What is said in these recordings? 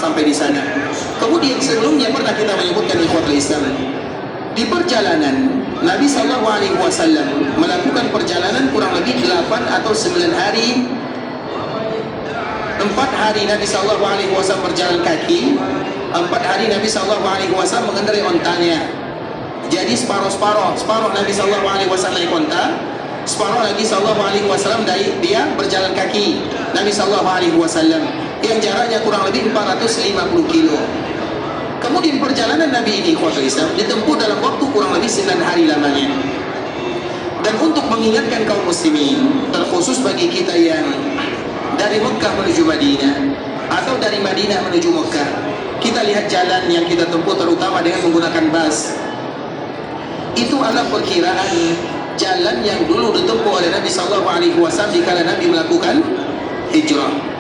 sampai di sana. Kemudian sebelumnya pernah kita menyebutkan ikhwatul Islam, di perjalanan Nabi SAW melakukan perjalanan kurang lebih 8 atau 9 hari. 4 hari Nabi SAW berjalan kaki, 4 hari Nabi SAW mengendarai ontanya. Jadi separuh Nabi SAW naik onta, separuh lagi SAW dia berjalan kaki. Nabi SAW yang jaraknya kurang lebih 450 kilo. Kemudian perjalanan Nabi ini ikhwatul Islam ditempuh dalam waktu kurang lebih 9 hari lamanya. Dan untuk mengingatkan kaum muslimin, terkhusus bagi kita yang dari Mekah menuju Madinah atau dari Madinah menuju Mekah, kita lihat jalan yang kita tempuh terutama dengan menggunakan bus. Itu adalah perkiraan jalan yang dulu ditempuh oleh Nabi SAW dikala Nabi melakukan hijrah.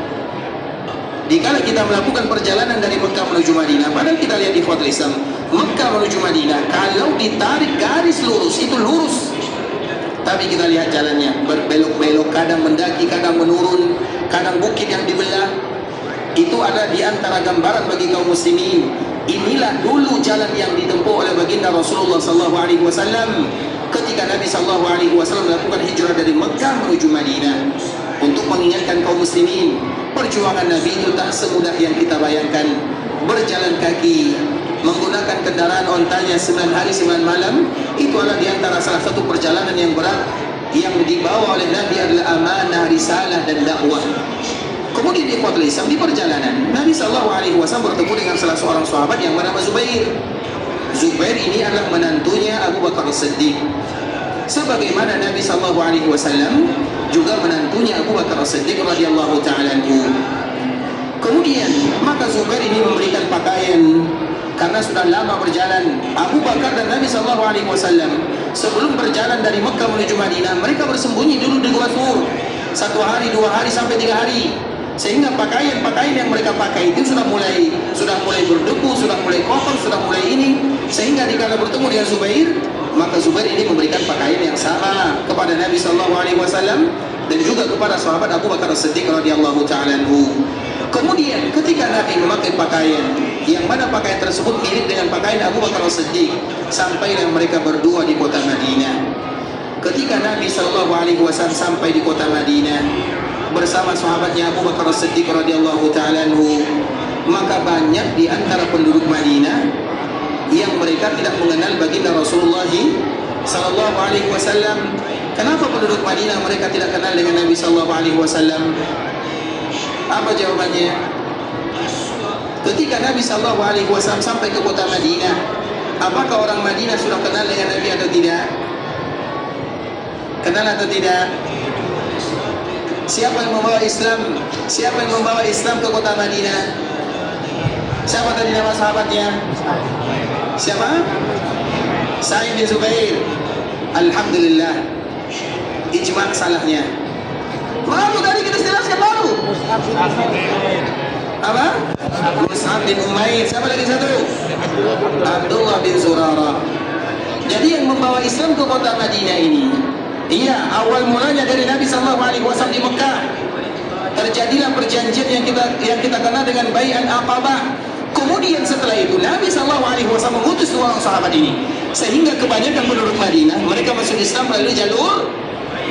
Dikala kita melakukan perjalanan dari Mekah menuju Madinah, padahal kita lihat di ikhwatul Islam, Mekah menuju Madinah kalau ditarik garis lurus itu lurus, tapi kita lihat jalannya berbelok-belok, kadang mendaki, kadang menurun, kadang bukit yang dibelah. Itu ada di antara gambaran bagi kaum muslimin. Inilah dulu jalan yang ditempuh oleh baginda Rasulullah SAW ketika Nabi SAW melakukan hijrah dari Mekah menuju Madinah. Untuk mengingatkan kaum muslimin, perjuangan Nabi itu tak semudah yang kita bayangkan. Berjalan kaki, menggunakan kendaraan ontanya 9 hari 9 malam, itu adalah di antara salah satu perjalanan yang berat yang dibawa oleh Nabi adalah amanah, risalah dan dakwah. Kemudian di ikhwatul Islam, di perjalanan Nabi SAW bertemu dengan salah seorang sahabat yang bernama Zubair. Zubair ini adalah menantunya Abu Bakar As-Siddiq, sebagaimana Nabi SAW juga menantunya Abu Bakar As-Siddiq radhiyallahu ta'ala anhu. Kemudian maka Zubair ini memberikan pakaian karena sudah lama berjalan. Abu Bakar dan Nabi SAW sebelum berjalan dari Mekah menuju Madinah, mereka bersembunyi dulu di Gua Thur 1 hari, 2 hari sampai 3 hari, sehingga pakaian-pakaian yang mereka pakai itu sudah mulai berdebu, sudah mulai kotor, sudah mulai ini. Sehingga dikala bertemu dengan Zubair, maka Zubair ini memberikan pakaian yang sama kepada Nabi SAW dan juga kepada sahabat Abu Bakar As-Siddiq radhiyallahu ta'ala anhu. Kemudian ketika Nabi memakai pakaian yang mana pakaian tersebut mirip dengan pakaian Abu Bakar As-Siddiq, sampailah mereka berdua di kota Madinah. Ketika Nabi SAW sampai di kota Madinah bersama sahabatnya Abu Bakar As-Siddiq radhiyallahu ta'ala anhu, maka banyak di antara penduduk Madinah yang mereka tidak mengenal baginda Rasulullah sallallahu alaihi wasallam. Kenapa penduduk Madinah mereka tidak kenal dengan Nabi sallallahu alaihi wasallam? Apa jawabannya? Ketika Nabi sallallahu alaihi wasallam sampai ke kota Madinah, apakah orang Madinah sudah kenal dengan Nabi atau tidak? Kenal atau tidak? Siapa yang membawa Islam? Siapa yang membawa Islam ke kota Madinah? Siapa tadi nama sahabatnya? Siapa? Sa'id bin Zubair. Alhamdulillah, ijma' salahnya. Baru tadi kita jelaskan baru. Apa? Mus'ab bin Umair. Siapa lagi satu? Abdullah bin Zurarah. Jadi yang membawa Islam ke kota Madinah ini, iya, awal mulanya dari Nabi SAW di Mekah. Terjadilah perjanjian yang kita kenal dengan Bai'at Aqabah. Kemudian setelah itu Nabi SAW mengutus 2 orang sahabat ini, sehingga kebanyakan penduduk Madinah mereka masuk Islam melalui jalur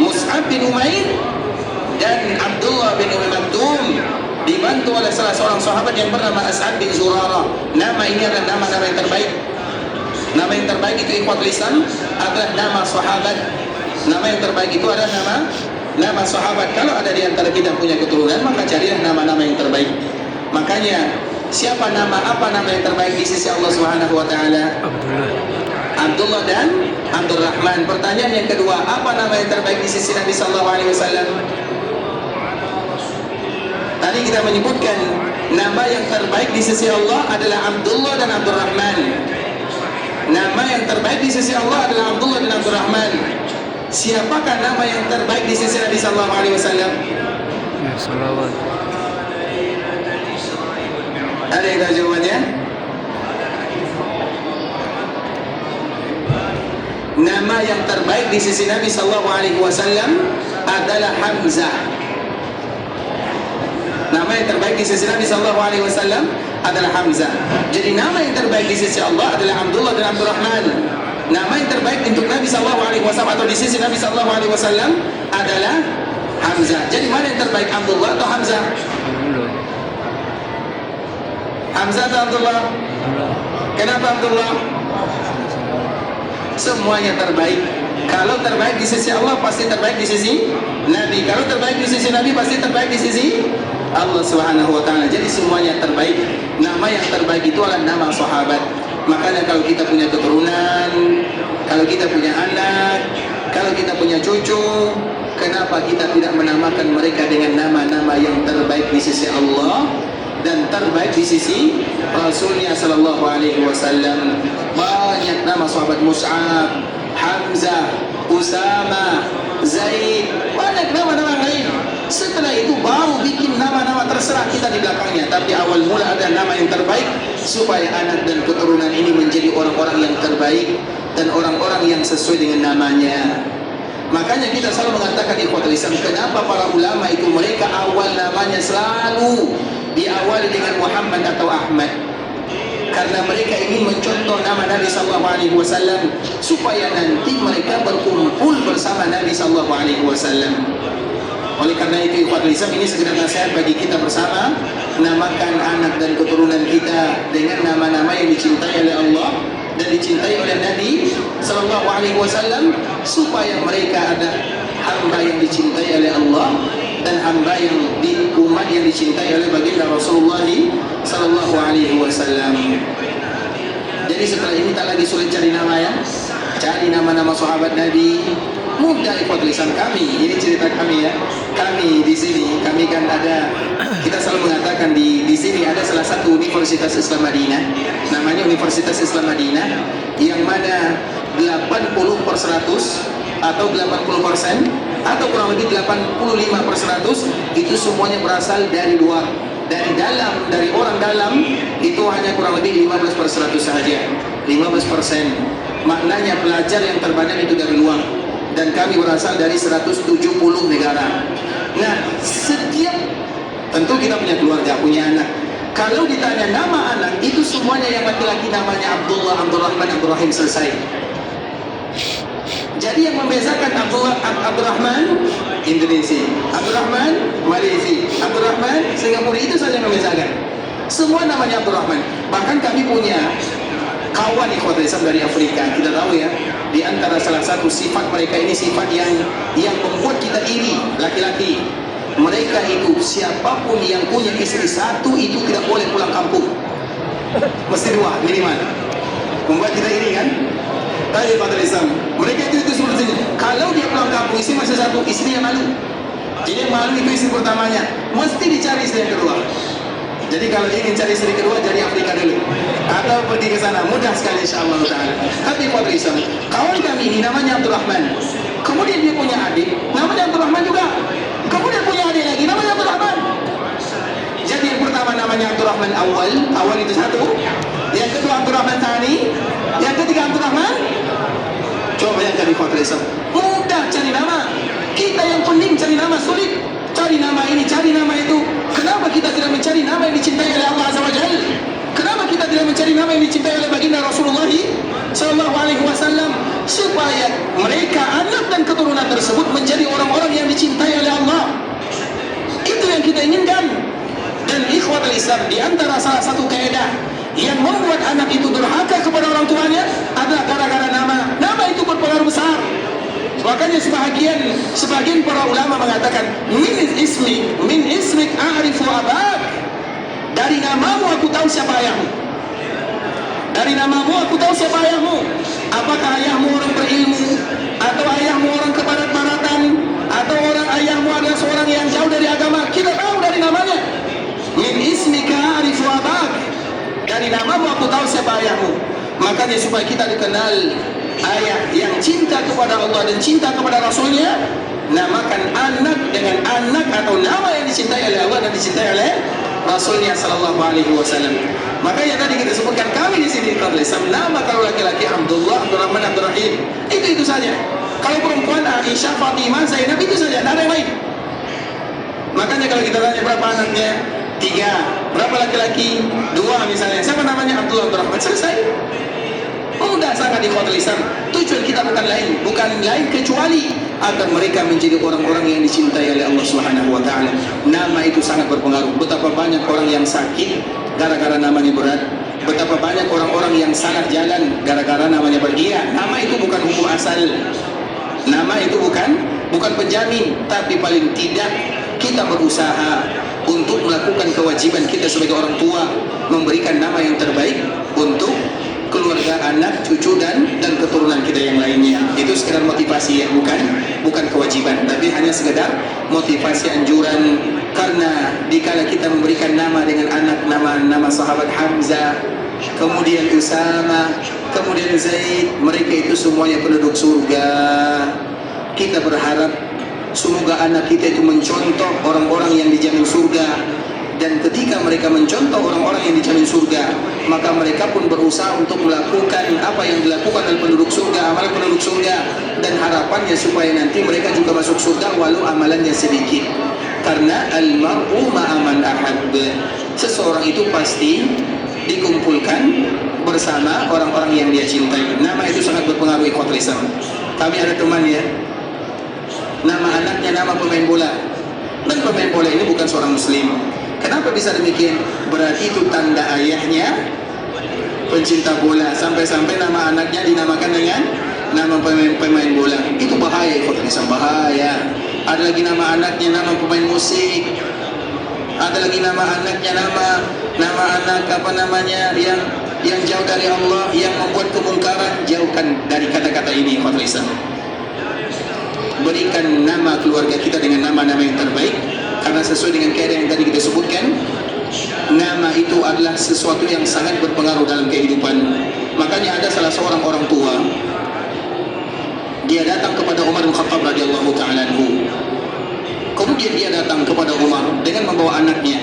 Mus'ab bin Umair dan Abdullah bin Umi Maktum, dibantu oleh salah seorang sahabat yang bernama As'ad bin Zurarah. Nama ini adalah nama-nama yang terbaik. Nama yang terbaik itu ikhwatul Islam adalah nama sahabat. Nama yang terbaik itu adalah nama sahabat. Kalau ada di antara kita punya keturunan, maka carilah nama-nama yang terbaik. Makanya apa nama yang terbaik di sisi Allah Subhanahu wa taala? Abdullah dan Abdurrahman. Pertanyaan yang kedua, apa nama yang terbaik di sisi Nabi sallallahu alaihi wasallam? Tadi kita menyebutkan nama yang terbaik di sisi Allah adalah Abdullah dan Abdurrahman. Nama yang terbaik di sisi Allah adalah Abdullah dan Abdurrahman. Siapakah nama yang terbaik di sisi Nabi sallallahu alaihi wasallam? Ya, salawat. Ada yang tahu jawabannya? Nama yang terbaik di sisi Nabi sallallahu alaihi wasallam adalah Hamzah. Nama Nama yang terbaik di sisi Nabi sallallahu alaihi wasallam adalah Hamzah. Jadi nama yang terbaik di sisi Allah adalah Abdullah dan Abdurrahman. Nama yang terbaik untuk Nabi sallallahu alaihi wasallam atau di sisi Nabi sallallahu alaihi wasallam adalah Hamzah. Jadi mana yang terbaik, Abdullah atau Hamzah? Abdullah. Hamzah atau Abdullah? Abdullah. Kenapa Abdullah? Semuanya terbaik. Kalau terbaik di sisi Allah pasti terbaik di sisi Nabi. Kalau terbaik di sisi Nabi pasti terbaik di sisi Allah Subhanahu wa taala. Jadi semuanya terbaik. Nama yang terbaik itu adalah nama sahabat. Makanya kalau kita punya keturunan, kalau kita punya anak, kalau kita punya cucu, kenapa kita tidak menamakan mereka dengan nama-nama yang terbaik di sisi Allah dan terbaik di sisi Rasulnya sallallahu alaihi wasallam? Banyak nama sahabat, Mus'ab, Hamzah, Usama, Zaid, banyak nama-nama lain. Setelah itu baru bikin nama-nama terserah kita di belakangnya. Tapi awal mula ada nama yang terbaik supaya anak dan keturunan ini menjadi orang-orang yang terbaik dan orang-orang yang sesuai dengan namanya. Makanya kita selalu mengatakan ikhwatul Islam, kenapa para ulama itu mereka awal namanya selalu diawali dengan Muhammad atau Ahmad? Karena mereka ingin mencontoh nama Nabi sallallahu alaihi wasallam supaya nanti mereka berkumpul bersama Nabi sallallahu alaihi wasallam. Oleh karena itu ikhwatul Islam, ini sekedar nasihat bagi kita bersama, namakan anak dan keturunan kita dengan nama-nama yang dicintai oleh Allah dan dicintai oleh Nabi sallallahu alaihi wasallam supaya mereka ada hamba yang dicintai oleh Allah dan hamba yang di umat yang dicintai oleh baginda Rasulullah sallallahu alaihi wasallam. Jadi setelah ini tak lagi sulit cari nama ya. Cari nama-nama sahabat Nabi. Mudah ikhwatul Islam. Kami, ini cerita kami ya. Kami di sini, kami kan ada, kita selalu mengatakan di sini ada salah satu Universitas Islam Madinah. Namanya Universitas Islam Madinah, yang mana 80/100 atau 80% atau kurang lebih 85/100 itu semuanya berasal dari luar. Dari dalam, dari orang dalam itu hanya kurang lebih 15% saja. 15%. Maknanya pelajar yang terbanyak itu dari luar. Dan kami berasal dari 170 negara. Nah, setiap, tentu kita punya keluarga, punya anak. Kalau ditanya nama anak, itu semuanya yang laki-laki namanya Abdullah, Abdurrahman, Abdurrahim, selesai. Jadi yang membezakan Abdurrahman Indonesia, Abdurrahman Malaysia, Abdurrahman Singapura, itu saja yang membezakan. Semua namanya Abdurrahman. Bahkan kami punya kawan ikhwatul Islam dari Afrika. Kita tahu ya, di antara salah satu sifat mereka ini sifat yang membuat kita iri, laki-laki. Mereka itu siapapun yang punya istri satu itu tidak boleh pulang kampung. Mesti 2 minimal. Membuat kita iri kan? Tapi ikhwatul Islam, mereka itu seperti ini. Kalau dia pulang kampung istri masih satu, istri yang malu. Jadi yang malu itu istri pertamanya, mesti dicari istri yang kedua. Jadi kalau ingin cari istri kedua, jadi Afrika dulu atau pergi ke sana, mudah sekali insyaallah taala. Tapi ikhwatul Islam, kawan kami ini namanya Abdurrahman. Kemudian dia punya adik, namanya Abdurrahman juga. Kemudian punya adik lagi, namanya Abdurrahman. Jadi yang pertama namanya Abdurrahman awal itu satu. Yang kedua Abdurrahman Thani. Yang ketiga Abdurrahman. Coba yang cari ikhwatul Islam, mudah cari nama. Kita yang penting cari nama sulit. Cari nama ini, cari nama itu. Kenapa kita tidak mencari nama yang dicintai oleh Allah Azza wa Jalla? Kenapa kita tidak mencari nama yang dicintai oleh baginda Rasulullah sallallahu alaihi wasallam supaya mereka anak dan keturunan tersebut menjadi orang-orang yang dicintai oleh Allah? Itu yang kita inginkan. Dan ikhwatul Islam, di antara salah satu kaidah yang membuat anak itu durhaka kepada orang tuanya adalah gara-gara nama. Nama itu berpengaruh besar. Makanya sebagian para ulama mengatakan min ismik a'rifu abak. Dari namamu aku tahu siapa ayahmu. Dari namamu aku tahu siapa ayahmu. Apakah ayahmu orang berilmu, atau ayahmu orang kebarat-baratan, atau ayahmu adalah seorang yang jauh dari agama? Kita tahu dari namanya. Min ismika a'rifu abak. Dari namamu aku tahu siapa ayahmu. Makanya supaya kita dikenal ayah yang cinta kepada Allah dan cinta kepada Rasulnya, namakan anak dengan anak atau nama yang dicintai oleh Allah dan dicintai oleh Rasulnya sallallahu alaihi wasallam. Makanya tadi kita sebutkan kami di sini Islam, nama kalau laki-laki Abdullah, Abdurrahman, Abdurrahim, itu saja. Kalau perempuan Aisyah, Fatimah, Zainab, itu saja, tidak ada yang lain. Makanya kalau kita tanya berapa anaknya, 3. Berapa laki-laki? 2 misalnya. Siapa namanya? Abdullah Abdul Rahman. Selesai. Mudah sangat di khotbah Islam. Tujuan kita bukan lain kecuali agar mereka menjadi orang-orang yang dicintai oleh Allah Subhanahu wa taala. Nama itu sangat berpengaruh. Betapa banyak orang yang sakit gara-gara namanya berat. Betapa banyak orang-orang yang salah jalan gara-gara namanya berdia. Nama itu bukan hukum asal. Nama itu bukan penjamin, tapi paling tidak kita berusaha untuk melakukan kewajiban kita sebagai orang tua, memberikan nama yang terbaik untuk keluarga, anak, cucu dan keturunan kita yang lainnya. Itu sekedar motivasi ya, bukan kewajiban, tapi hanya sekedar motivasi anjuran. Karena dikala kita memberikan nama dengan anak, nama sahabat Hamzah, kemudian Usama, kemudian Zaid, mereka itu semuanya penduduk surga. Kita berharap semoga anak kita itu mencontoh orang-orang yang dijamin surga. Dan ketika mereka mencontoh orang-orang yang dijamin surga, maka mereka pun berusaha untuk melakukan apa yang dilakukan oleh penduduk surga, amalan penduduk surga, dan harapannya supaya nanti mereka juga masuk surga walau amalannya sedikit. Karena al-mar'u ma'aman ahab, seseorang itu pasti dikumpulkan bersama orang-orang yang dia cintai. Nama itu sangat berpengaruh ikhwatul Islam. Kami ada teman ya, nama anaknya nama pemain bola, dan pemain bola ini bukan seorang muslim. Kenapa bisa demikian? Berarti itu tanda ayahnya pencinta bola, sampai-sampai nama anaknya dinamakan dengan nama pemain bola. Itu bahaya, bahaya. Ada lagi nama anaknya nama pemain musik. Ada lagi nama anaknya nama anak apa namanya yang jauh dari Allah, yang membuat kemungkaran. Jauhkan dari kata-kata ini, Islam. Berikan nama keluarga kita dengan nama-nama yang terbaik. Karena sesuai dengan kaidah yang tadi kita sebutkan, nama itu adalah sesuatu yang sangat berpengaruh dalam kehidupan. Makanya ada salah seorang orang tua, dia datang kepada Umar bin Khattab radhiyallahu ta'ala anhu. Kemudian dia datang kepada Umar dengan membawa anaknya.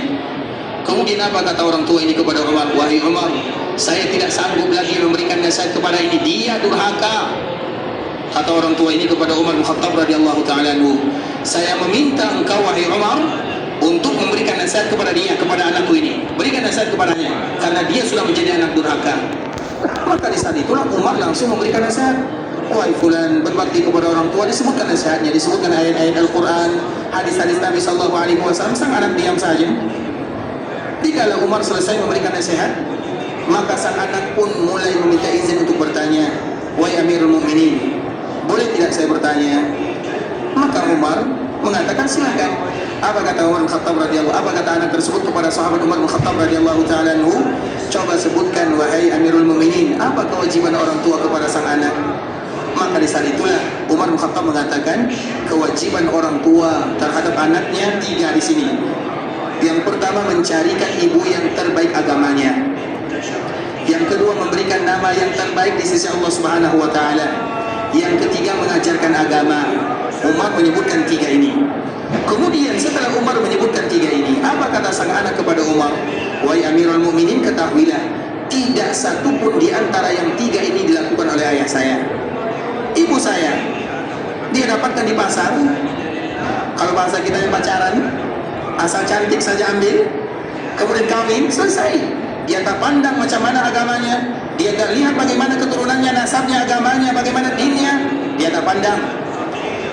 Kemudian apa kata orang tua ini kepada Umar? Wahai Umar, saya tidak sanggup lagi memberikan nasihat kepada ini, dia durhaka. Kata orang tua ini kepada Umar bin Khattab radhiyallahu ta'ala anhu, saya meminta engkau wahai Umar untuk memberikan nasihat kepada dia, kepada anakku ini. Berikan nasihat kepadanya karena dia sudah menjadi anak durhaka. Maka di saat itulah Umar langsung memberikan nasihat. Wahai fulan, berbakti kepada orang tua. Disebutkan nasihatnya, disebutkan ayat-ayat Al-Quran, hadis-hadis Nabi SAW. Sang anak diam saja. Dikala Umar selesai memberikan nasihat, maka sang anak pun mulai meminta izin untuk bertanya. Wahai Amirul Mukminin, boleh tidak saya bertanya? Maka Umar mengatakan silakan. Apa kata Umar bin Khattab radhiyallahu? Apa kata anak tersebut kepada sahabat Umar bin Khattab radhiyallahu ta'ala anhu? Coba sebutkan wahai Amirul Mukminin, apa kewajiban orang tua kepada sang anak? Maka di saat itulah Umar bin Khattab mengatakan kewajiban orang tua terhadap anaknya 3 di sini. Yang pertama, mencarikan ibu yang terbaik agamanya. Yang kedua, memberikan nama yang terbaik di sisi Allah Subhanahu wa taala. Yang ketiga, mengajarkan agama. Umar menyebutkan 3 ini. Kemudian setelah Umar menyebutkan 3 ini, apa kata sang anak kepada Umar? Wahai Amirul Mukminin, ketahuilah, tidak satu pun di antara yang 3 ini dilakukan oleh ayah saya. Ibu saya, dia dapatkan di pasar. Kalau bahasa kita yang pacaran, asal cantik saja ambil, kemudian kawin, selesai. Dia tak pandang macam mana agamanya, dia tak lihat bagaimana keturunannya, nasabnya, agamanya, bagaimana dinnya, dia tak pandang.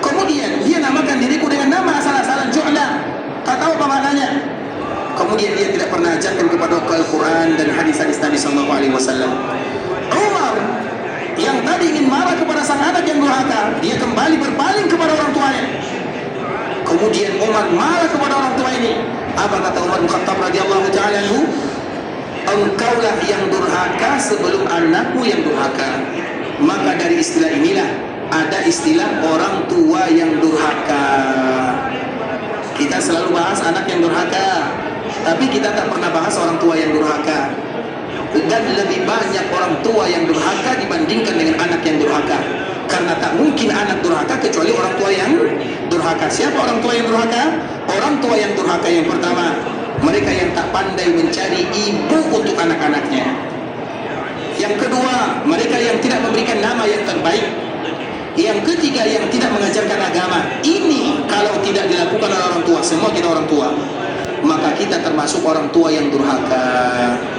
Kemudian dia namakan diriku dengan nama asal-asalan, Ju'la, tak tahu apa maknanya. Kemudian dia tidak pernah ajarkan kepada Al-Quran dan hadis-hadis Nabi SAW. Umar yang tadi ingin marah kepada sang anak yang durhaka, dia kembali berpaling kepada orang tuanya. Kemudian Umar marah kepada orang tua ini. Apa kata Umar bin Khattab radhiyallahu ta'ala anhu? Engkaulah yang durhaka sebelum anakmu yang durhaka. Maka dari istilah inilah ada istilah orang tua yang durhaka. Kita selalu bahas anak yang durhaka, tapi kita tak pernah bahas orang tua yang durhaka. Dan lebih banyak orang tua yang durhaka dibandingkan dengan anak yang durhaka. Karena tak mungkin anak durhaka kecuali orang tua yang durhaka. Siapa orang tua yang durhaka? Orang tua yang durhaka yang pertama, mereka yang tak pandai mencari ibu untuk anak-anaknya. Yang kedua, mereka yang tidak memberikan nama yang terbaik. Yang ketiga, yang tidak mengajarkan agama. Ini kalau tidak dilakukan oleh orang tua, semua kita orang tua. maka kita termasuk orang tua yang durhaka.